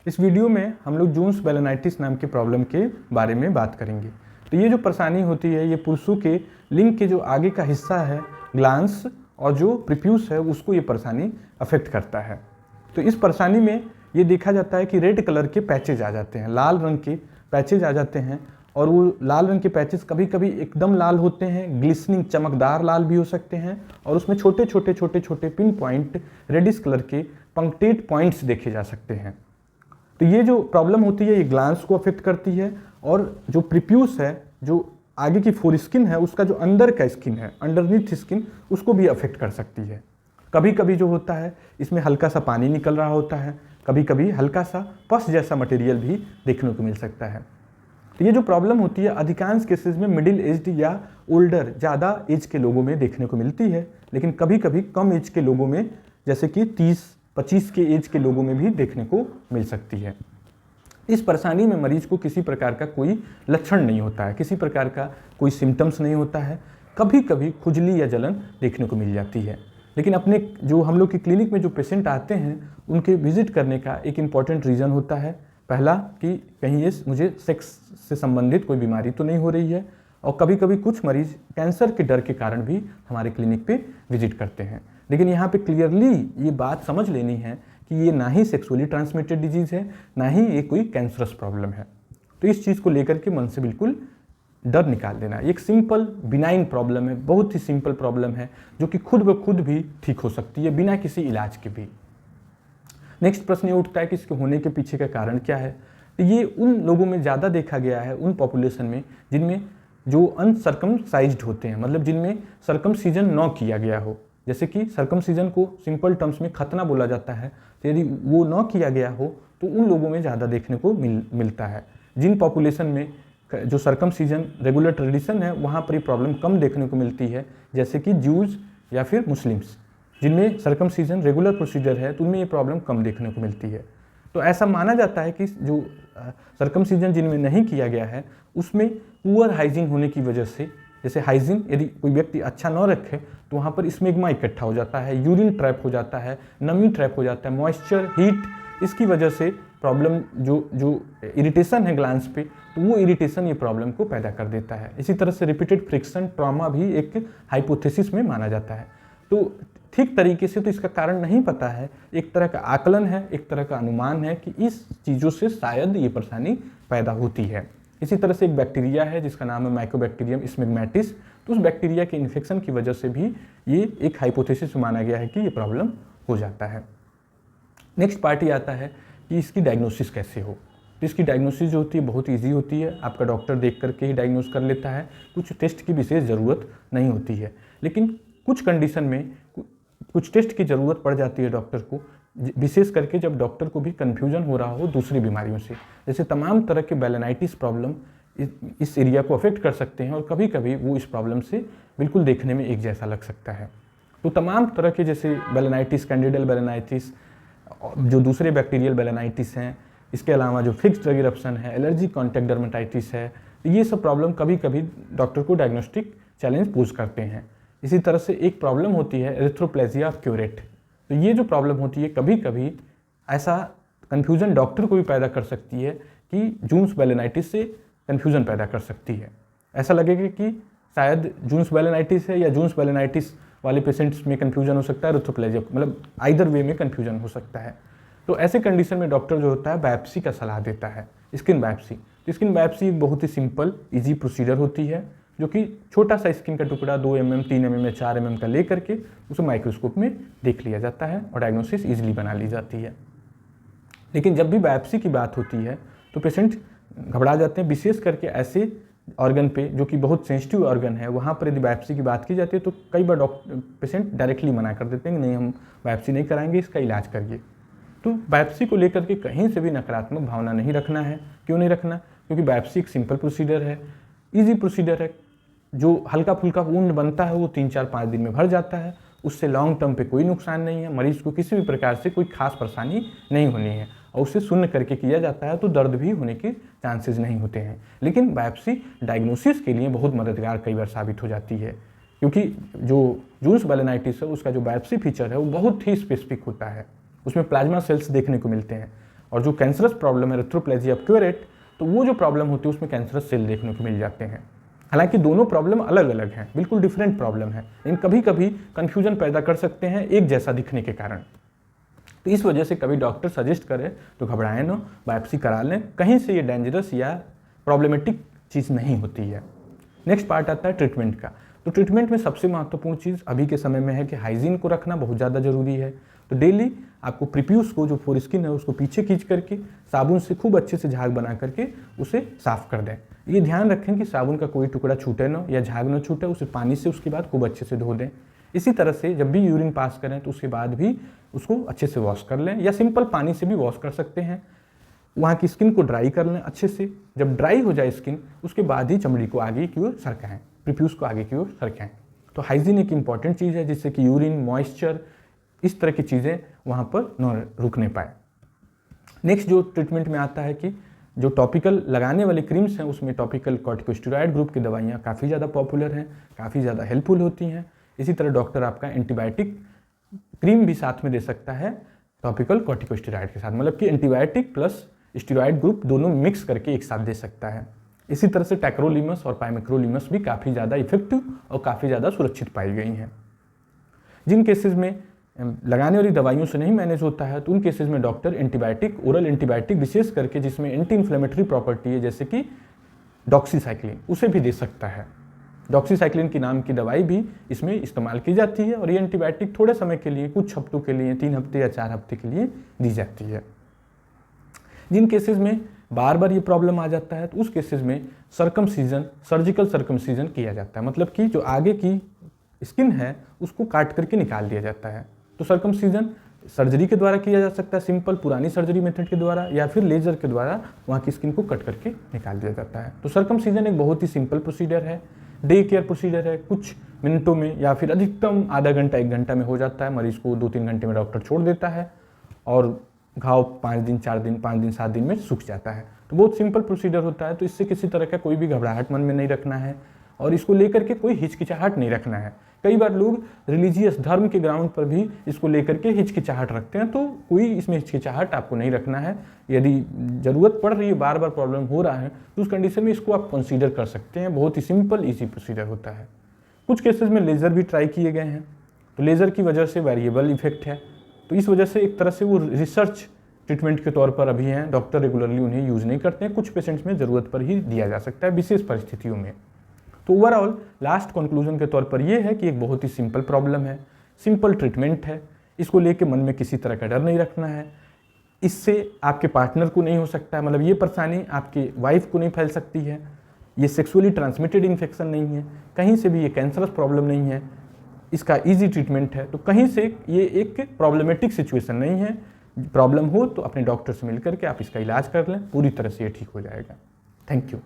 इस वीडियो में हम लोग जून्स बेलेनाइटिस नाम के प्रॉब्लम के बारे में बात करेंगे। तो ये जो परेशानी होती है ये पुरुषों के लिंग के जो आगे का हिस्सा है ग्लांस और जो प्रीप्यूस है उसको ये परेशानी अफेक्ट करता है। तो इस परेशानी में ये देखा जाता है कि रेड कलर के पैचेज आ जाते हैं, लाल रंग के पैचेज आ जाते हैं और वो लाल रंग के पैचेस कभी कभी एकदम लाल होते हैं, ग्लिसनिंग चमकदार लाल भी हो सकते हैं और उसमें छोटे छोटे पिन पॉइंट रेडिश कलर के पंक्टेड पॉइंट्स देखे जा सकते हैं। तो ये जो प्रॉब्लम होती है ये ग्लांस को अफेक्ट करती है और जो प्रीप्यूस है, जो आगे की फोर स्किन है, उसका जो अंदर का स्किन है, अंडरनीथ स्किन, उसको भी अफेक्ट कर सकती है। कभी कभी जो होता है इसमें हल्का सा पानी निकल रहा होता है, कभी कभी हल्का सा पस जैसा मटेरियल भी देखने को मिल सकता है। तो ये जो प्रॉब्लम होती है अधिकांश केसेस में मिडिल एज्ड या ओल्डर ज़्यादा एज के लोगों में देखने को मिलती है, लेकिन कभी कभी कम एज के लोगों में जैसे कि 30-25 के एज के लोगों में भी देखने को मिल सकती है। इस परेशानी में मरीज को किसी प्रकार का कोई लक्षण नहीं होता है, किसी प्रकार का कोई सिम्टम्स नहीं होता है। कभी कभी खुजली या जलन देखने को मिल जाती है, लेकिन अपने जो हम लोग की क्लिनिक में जो पेशेंट आते हैं उनके विजिट करने का एक इम्पॉर्टेंट रीज़न होता है। पहला कि कहीं ये मुझे सेक्स से संबंधित कोई बीमारी तो नहीं हो रही है, और कभी कभी कुछ मरीज कैंसर के डर के कारण भी हमारे क्लिनिक पे विजिट करते हैं। लेकिन यहाँ पे क्लियरली ये बात समझ लेनी है कि ये ना ही सेक्सुअली ट्रांसमिटेड डिजीज़ है, ना ही ये कोई कैंसरस प्रॉब्लम है। तो इस चीज़ को लेकर के मन से बिल्कुल डर निकाल देना। एक सिंपल बिनाइन प्रॉब्लम है, बहुत ही सिंपल प्रॉब्लम है जो कि खुद ब खुद भी ठीक हो सकती है बिना किसी इलाज के भी। नेक्स्ट प्रश्न ये उठता है कि इसके होने के पीछे का कारण क्या है। तो ये उन लोगों में ज़्यादा देखा गया है, उन पॉपुलेशन में जिनमें जो अनसर्कमसाइज्ड होते हैं, मतलब जिनमें सर्कमसीजन न किया गया हो। जैसे कि सर्कमसीजन को सिंपल टर्म्स में खतना बोला जाता है, तो यदि वो न किया गया हो तो उन लोगों में ज़्यादा देखने को मिलता है। जिन पॉपुलेशन में जो सर्कमसीजन रेगुलर ट्रेडिशन है वहाँ पर ये प्रॉब्लम कम देखने को मिलती है, जैसे कि ज्यूज या फिर मुस्लिम्स, जिनमें सर्कमसीजन रेगुलर प्रोसीजर है तो उनमें ये प्रॉब्लम कम देखने को मिलती है। तो ऐसा माना जाता है कि जो सर्कमसीजन जिनमें नहीं किया गया है उसमें पुअर हाइजीन होने की वजह से, जैसे हाइजीन यदि कोई व्यक्ति अच्छा न रखे तो वहाँ पर स्मेग्मा इकट्ठा हो जाता है, यूरिन ट्रैप हो जाता है, नमी ट्रैप हो जाता है, मॉइस्चर, हीट, इसकी वजह से प्रॉब्लम जो इरिटेशन है ग्लैंड्स पे, तो वो इरिटेशन ये प्रॉब्लम को पैदा कर देता है। इसी तरह से रिपीटेड फ्रिक्शन ट्रॉमा भी एक हाइपोथेसिस में माना जाता है। तो ठीक तरीके से तो इसका कारण नहीं पता है, एक तरह का आकलन है, एक तरह का अनुमान है कि इस चीज़ों से शायद ये परेशानी पैदा होती है। इसी तरह से एक बैक्टीरिया है जिसका नाम है माइकोबैक्टीरियम स्मिग्मेटिस, तो उस बैक्टीरिया के इन्फेक्शन की वजह से भी ये एक हाइपोथेसिस माना गया है कि ये प्रॉब्लम हो जाता है। नेक्स्ट पार्ट ये आता है कि इसकी डायग्नोसिस कैसे हो। तो इसकी डायग्नोसिस जो होती है बहुत ईजी होती है, आपका डॉक्टर देख करके ही डायग्नोस कर लेता है, कुछ टेस्ट की विशेष ज़रूरत नहीं होती है। लेकिन कुछ कंडीशन में कुछ टेस्ट की ज़रूरत पड़ जाती है डॉक्टर को, विशेष करके जब डॉक्टर को भी कन्फ्यूजन हो रहा हो दूसरी बीमारियों से। जैसे तमाम तरह के बेलेनाइटिस प्रॉब्लम इस एरिया को अफेक्ट कर सकते हैं और कभी कभी वो इस प्रॉब्लम से बिल्कुल देखने में एक जैसा लग सकता है। तो तमाम तरह के जैसे बेलेनाइटिस, कैंडिडल बेलेनाइटिस, जो दूसरे बैक्टीरियल बेलेनाइटिस हैं, इसके अलावा जो फिक्स्ड ड्रग इरप्शन है, एलर्जी कॉन्टैक्ट डर्मेटाइटिस है, ये सब प्रॉब्लम कभी कभी डॉक्टर को डायग्नोस्टिक चैलेंज पोज करते हैं। इसी तरह से एक प्रॉब्लम होती है एरिथ्रोप्लेजिया ऑफ क्यूरेट। तो ये जो प्रॉब्लम होती है कभी कभी ऐसा कन्फ्यूज़न डॉक्टर को भी पैदा कर सकती है कि जून्स बेलेनाइटिस से कन्फ्यूज़न पैदा कर सकती है। ऐसा लगेगा कि शायद जून्स बेलेनाइटिस है या जून्स बेलेनाइटिस वाले पेशेंट्स में कन्फ्यूजन हो सकता है, एरिथ्रोप्लेजिया, मतलब आइदर वे में कन्फ्यूजन हो सकता है। तो ऐसे कंडीशन में डॉक्टर जो होता है बायोप्सी का सलाह देता है, स्किन बायोप्सी। तो स्किन बायोप्सी बहुत ही सिंपल ईजी प्रोसीजर होती है, जो कि छोटा सा स्किन का टुकड़ा 2 mm, 3 mm या 4 mm का ले करके उसे माइक्रोस्कोप में देख लिया जाता है और डायग्नोसिस ईजिली बना ली जाती है। लेकिन जब भी बायोप्सी की बात होती है तो पेशेंट घबरा जाते हैं, विशेष करके ऐसे ऑर्गन पे जो कि बहुत सेंसिटिव ऑर्गन है, वहाँ पर यदि बायोप्सी की बात की जाती है तो कई बार पेशेंट डायरेक्टली मना कर देते हैं कि नहीं, हम बायोप्सी नहीं कराएंगे, इसका इलाज करिए। तो बायोप्सी को लेकर के कहीं से भी नकारात्मक भावना नहीं रखना है। क्यों नहीं रखना? क्योंकि बायोप्सी एक सिंपल प्रोसीजर है, ईजी प्रोसीजर है। जो हल्का फुल्का वुंड बनता है वो 3-4-5 दिन में भर जाता है, उससे लॉन्ग टर्म पे कोई नुकसान नहीं है, मरीज को किसी भी प्रकार से कोई खास परेशानी नहीं होनी है, और उसे शून्य करके किया जाता है तो दर्द भी होने के चांसेस नहीं होते हैं। लेकिन बायोप्सी डायग्नोसिस के लिए बहुत मददगार कई बार साबित हो जाती है, क्योंकि जो जून्स बेलेनाइटिस है उसका जो बायोप्सी फीचर है वो बहुत ही स्पेसिफिक होता है। उसमें प्लाज्मा सेल्स देखने को मिलते हैं और जो कैंसरस प्रॉब्लम है एरिथ्रोप्लेजिया प्यूरेट, तो वो जो प्रॉब्लम होती है उसमें कैंसरस सेल देखने को मिल जाते हैं। हालांकि दोनों प्रॉब्लम अलग अलग हैं, बिल्कुल डिफरेंट प्रॉब्लम है, लेकिन कभी कभी कन्फ्यूजन पैदा कर सकते हैं एक जैसा दिखने के कारण। तो इस वजह से कभी डॉक्टर सजेस्ट करे तो घबराएं ना, बायोप्सी करा लें, कहीं से ये डेंजरस या प्रॉब्लमेटिक चीज़ नहीं होती है। नेक्स्ट पार्ट आता है ट्रीटमेंट का। तो ट्रीटमेंट में सबसे महत्वपूर्ण चीज़ अभी के समय में है कि हाइजीन को रखना बहुत ज़्यादा ज़रूरी है। तो डेली आपको प्रीप्यूस को, जो फोरस्किन है, उसको पीछे खींच करके साबुन से खूब अच्छे से झाग बना करके उसे साफ़ कर दें। ये ध्यान रखें कि साबुन का कोई टुकड़ा छूटे ना या झाग ना छूटे, उसे पानी से उसके बाद खूब अच्छे से धो दें। इसी तरह से जब भी यूरिन पास करें तो उसके बाद भी उसको अच्छे से वॉश कर लें, या सिंपल पानी से भी वॉश कर सकते हैं। वहाँ की स्किन को ड्राई कर लें अच्छे से। जब ड्राई हो जाए स्किन, उसके बाद ही चमड़ी को आगे की ओर सरकाएं, प्रीप्यूस को आगे की ओर सरकाएं। तो हाइजीन एक इंपॉर्टेंट चीज़ है, जिससे कि यूरिन, मॉइस्चर, इस तरह की चीज़ें वहाँ पर न रुकने पाए। नेक्स्ट जो ट्रीटमेंट में आता है कि जो टॉपिकल लगाने वाली क्रीम्स हैं, उसमें टॉपिकल कॉर्टिकोस्टेरॉइड ग्रुप की दवाइयाँ काफ़ी ज़्यादा पॉपुलर हैं, काफ़ी ज़्यादा हेल्पफुल होती हैं। इसी तरह डॉक्टर आपका एंटीबायोटिक क्रीम भी साथ में दे सकता है टॉपिकल कॉर्टिकोस्टेरॉइड के साथ, मतलब कि एंटीबायोटिक प्लस स्टेरॉइड ग्रुप दोनों मिक्स करके एक साथ दे सकता है। इसी तरह से टैक्रोलिमस और पाइमेक्रोलिमस भी काफ़ी ज़्यादा इफेक्टिव और काफ़ी ज़्यादा सुरक्षित पाई गई हैं। जिन केसेस में लगाने वाली दवाइयों से नहीं मैनेज होता है, तो उन केसेस में डॉक्टर एंटीबायोटिक, ओरल एंटीबायोटिक विशेष करके जिसमें एंटी इन्फ्लेमेटरी प्रॉपर्टी है, जैसे कि डॉक्सीसाइक्लिन, उसे भी दे सकता है। डॉक्सीसाइक्लिन की नाम की दवाई भी इसमें इस्तेमाल की जाती है, और ये एंटीबायोटिक थोड़े समय के लिए, कुछ हफ्तों के लिए, 3 हफ्ते या 4 हफ्ते के लिए दी जाती है। जिन केसेस में बार बार ये प्रॉब्लम आ जाता है, तो उस केसेस में सर्कमसीजन, सर्जिकल सर्कमसीजन किया जाता है, मतलब कि जो आगे की स्किन है उसको काट करके निकाल दिया जाता है। तो सर्कमसीजन सर्जरी के द्वारा किया जा सकता है, सिंपल पुरानी सर्जरी मेथड के द्वारा, या फिर लेजर के द्वारा वहाँ की स्किन को कट करके निकाल दिया जाता है। तो सर्कमसीजन एक बहुत ही सिंपल प्रोसीजर है, डे केयर प्रोसीजर है, कुछ मिनटों में या फिर अधिकतम आधा घंटा 1 घंटा में हो जाता है। मरीज को 2-3 घंटे में डॉक्टर छोड़ देता है और घाव 5 दिन 4 दिन 5 दिन 7 दिन में सूख जाता है। तो बहुत सिंपल प्रोसीजर होता है। तो इससे किसी तरह का कोई भी घबराहट मन में नहीं रखना है, और इसको लेकर के कोई हिचकिचाहट नहीं रखना है। कई बार लोग रिलीजियस धर्म के ग्राउंड पर भी इसको लेकर के हिचकिचाहट रखते हैं, तो कोई इसमें हिचकिचाहट आपको नहीं रखना है। यदि ज़रूरत पड़ रही है, बार बार प्रॉब्लम हो रहा है, तो उस कंडीशन में इसको आप कंसीडर कर सकते हैं। बहुत ही सिंपल ईजी प्रोसीजर होता है। कुछ केसेस में लेज़र भी ट्राई किए गए हैं, तो लेज़र की वजह से वेरिएबल इफेक्ट है, तो इस वजह से एक तरह से वो रिसर्च ट्रीटमेंट के तौर पर अभी हैं। डॉक्टर रेगुलरली उन्हें यूज़ नहीं करते हैं, कुछ पेशेंट्स में ज़रूरत पर ही दिया जा सकता है विशेष परिस्थितियों में। तो ओवरऑल लास्ट कंक्लूजन के तौर पर यह है कि एक बहुत ही सिंपल प्रॉब्लम है, सिंपल ट्रीटमेंट है, इसको लेके मन में किसी तरह का डर नहीं रखना है। इससे आपके पार्टनर को नहीं हो सकता है, मतलब ये परेशानी आपके वाइफ को नहीं फैल सकती है, ये सेक्सुअली ट्रांसमिटेड इन्फेक्शन नहीं है, कहीं से भी ये कैंसरस प्रॉब्लम नहीं है, इसका ईजी ट्रीटमेंट है। तो कहीं से ये एक प्रॉब्लमेटिक सिचुएशन नहीं है। प्रॉब्लम हो तो अपने डॉक्टर से मिलकर के आप इसका इलाज कर लें, पूरी तरह से ये ठीक हो जाएगा। Thank you.